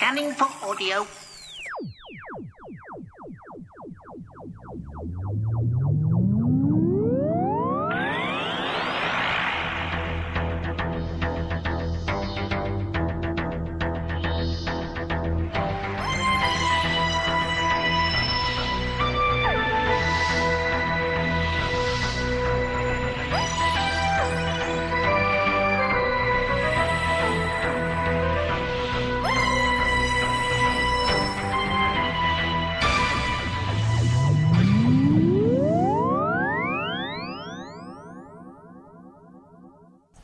Scanning for audio.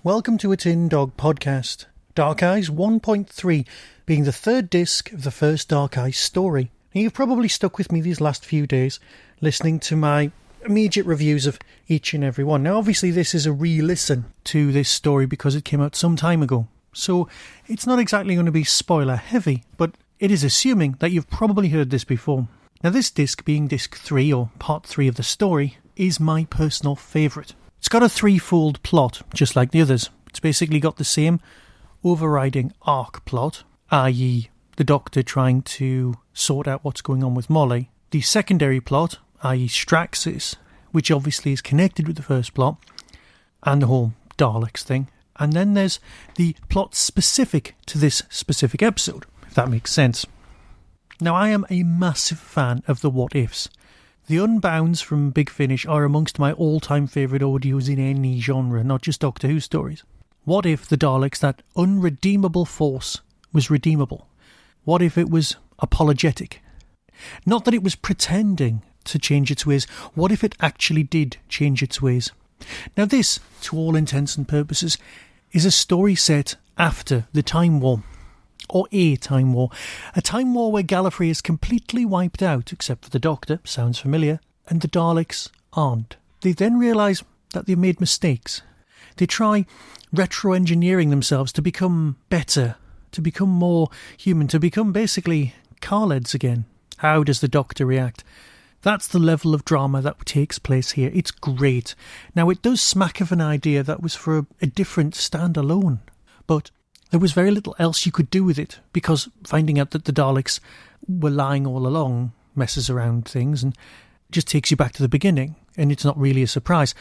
Welcome to It In Dog podcast, Dark Eyes 1.3 being the third disc of the first Dark Eyes story. Now, you've probably stuck with me these last few days, listening to my immediate reviews of each and every one. Now, obviously this is a re-listen to this story because it came out some time ago, so it's not exactly going to be spoiler heavy, but it is assuming that you've probably heard this before. Now, this disc, being disc 3 or part 3 of the story, is my personal favourite. It's got a threefold plot, just like the others. It's basically got the same overriding arc plot, i.e. the Doctor trying to sort out what's going on with Molly. The secondary plot, i.e. Straxis, which obviously is connected with the first plot, and the whole Daleks thing. And then there's the plot specific to this specific episode, if that makes sense. Now, I am a massive fan of the what-ifs. The Unbounds from Big Finish are amongst my all-time favourite audios in any genre, not just Doctor Who stories. What if the Daleks, that unredeemable force, was redeemable? What if it was apologetic? Not that it was pretending to change its ways. What if it actually did change its ways? Now this, to all intents and purposes, is a story set after the Time War. Or a Time War. A Time War where Gallifrey is completely wiped out, except for the Doctor, sounds familiar, and the Daleks aren't. They then realise that they've made mistakes. They try retro-engineering themselves to become better, to become more human, to become basically Khaleds again. How does the Doctor react? That's the level of drama that takes place here. It's great. Now, it does smack of an idea that was for a different standalone, but there was very little else you could do with it, because finding out that the Daleks were lying all along messes around things and just takes you back to the beginning, and it's not really a surprise.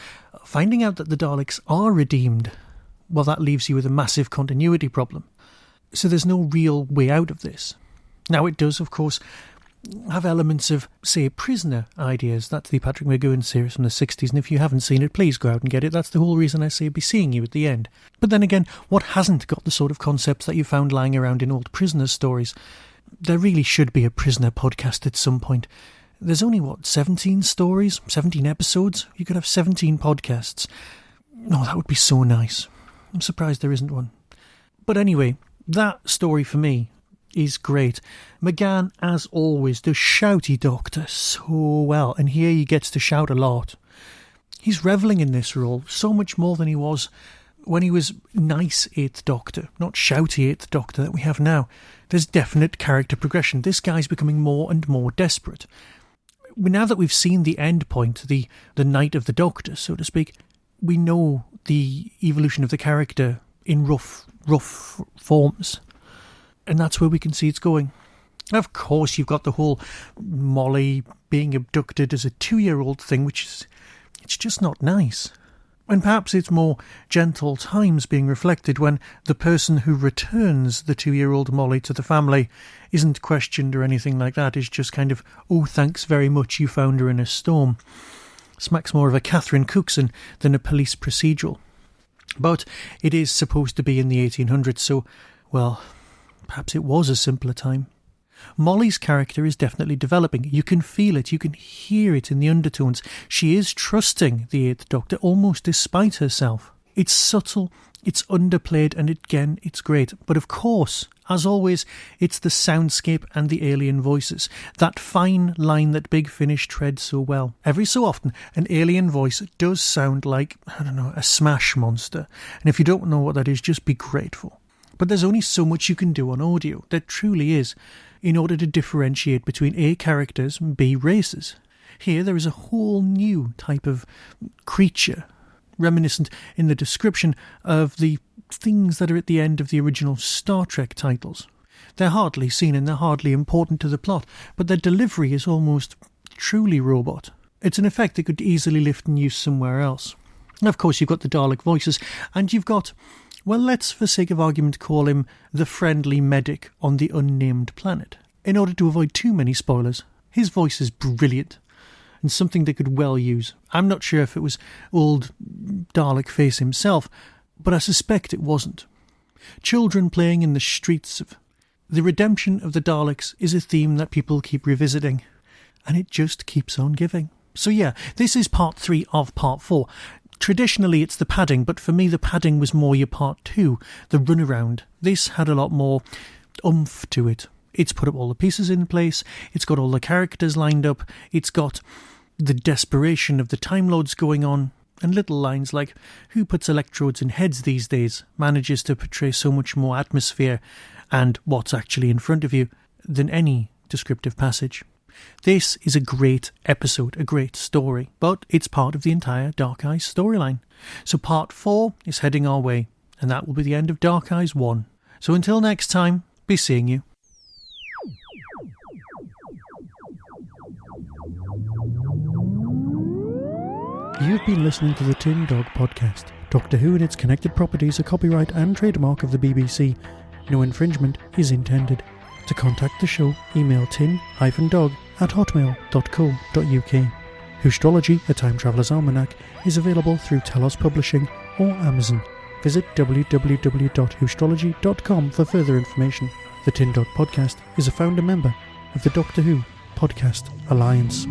Finding out that the Daleks are redeemed, well, that leaves you with a massive continuity problem. So there's no real way out of this. Now, it does, of course, have elements of, say, prisoner ideas. That's the Patrick McGowan series from the 60s, and if you haven't seen it, please go out and get it. That's the whole reason I say be seeing you at the end. But then again, what hasn't got the sort of concepts that you found lying around in old prisoner stories? There really should be a prisoner podcast at some point. There's only, 17 stories? 17 episodes? You could have 17 podcasts. Oh, that would be so nice. I'm surprised there isn't one. But anyway, that story for me is great. McGann, as always, does shouty Doctor so well, and here he gets to shout a lot. He's revelling in this role so much more than he was when he was nice 8th Doctor, not shouty 8th Doctor that we have now. There's definite character progression. This guy's becoming more and more desperate. Now that we've seen the end point, the night of the Doctor, so to speak, we know the evolution of the character in rough forms. And that's where we can see it's going. Of course, you've got the whole Molly being abducted as a 2-year-old thing, which is, it's just not nice. And perhaps it's more gentle times being reflected when the person who returns the 2-year-old Molly to the family isn't questioned or anything like that. It's just kind of, oh, thanks very much, you found her in a storm. Smacks more of a Catherine Cookson than a police procedural. But it is supposed to be in the 1800s, so, well, perhaps it was a simpler time. Molly's character is definitely developing. You can feel it, you can hear it in the undertones. She is trusting the 8th Doctor, almost despite herself. It's subtle, it's underplayed, and again, it's great. But of course, as always, it's the soundscape and the alien voices. That fine line that Big Finish treads so well. Every so often, an alien voice does sound like, I don't know, a smash monster. And if you don't know what that is, just be grateful. But there's only so much you can do on audio, there truly is, in order to differentiate between A, characters, and B, races. Here there is a whole new type of creature, reminiscent in the description of the things that are at the end of the original Star Trek titles. They're hardly seen and they're hardly important to the plot, but their delivery is almost truly robot. It's an effect that could easily lift and use somewhere else. And of course, you've got the Dalek voices, and you've got, well, let's for sake of argument call him the friendly medic on the unnamed planet. In order to avoid too many spoilers, his voice is brilliant and something they could well use. I'm not sure if it was old Dalek Face himself, but I suspect it wasn't. Children playing in the streets of... The redemption of the Daleks is a theme that people keep revisiting, and it just keeps on giving. So yeah, this is part 3 of part 4. Traditionally it's the padding, but for me the padding was more your part 2, the runaround. This had a lot more oomph to it. It's put up all the pieces in place, it's got all the characters lined up, it's got the desperation of the Time Lords going on, and little lines like, who puts electrodes in heads these days, manages to portray so much more atmosphere and what's actually in front of you than any descriptive passage. This is a great episode, a great story, but it's part of the entire Dark Eyes storyline. So part 4 is heading our way, and that will be the end of Dark Eyes 1. So until next time, be seeing you. You've been listening to the Tin Dog Podcast. Doctor Who and its connected properties are copyright and trademark of the BBC. No infringement is intended. To contact the show, email tin-dog@hotmail.co.uk. Whostrology, a Time Traveller's Almanac, is available through Telos Publishing or Amazon. Visit www.whostrology.com for further information. The Tin Dog Podcast is a founder member of the Doctor Who Podcast Alliance.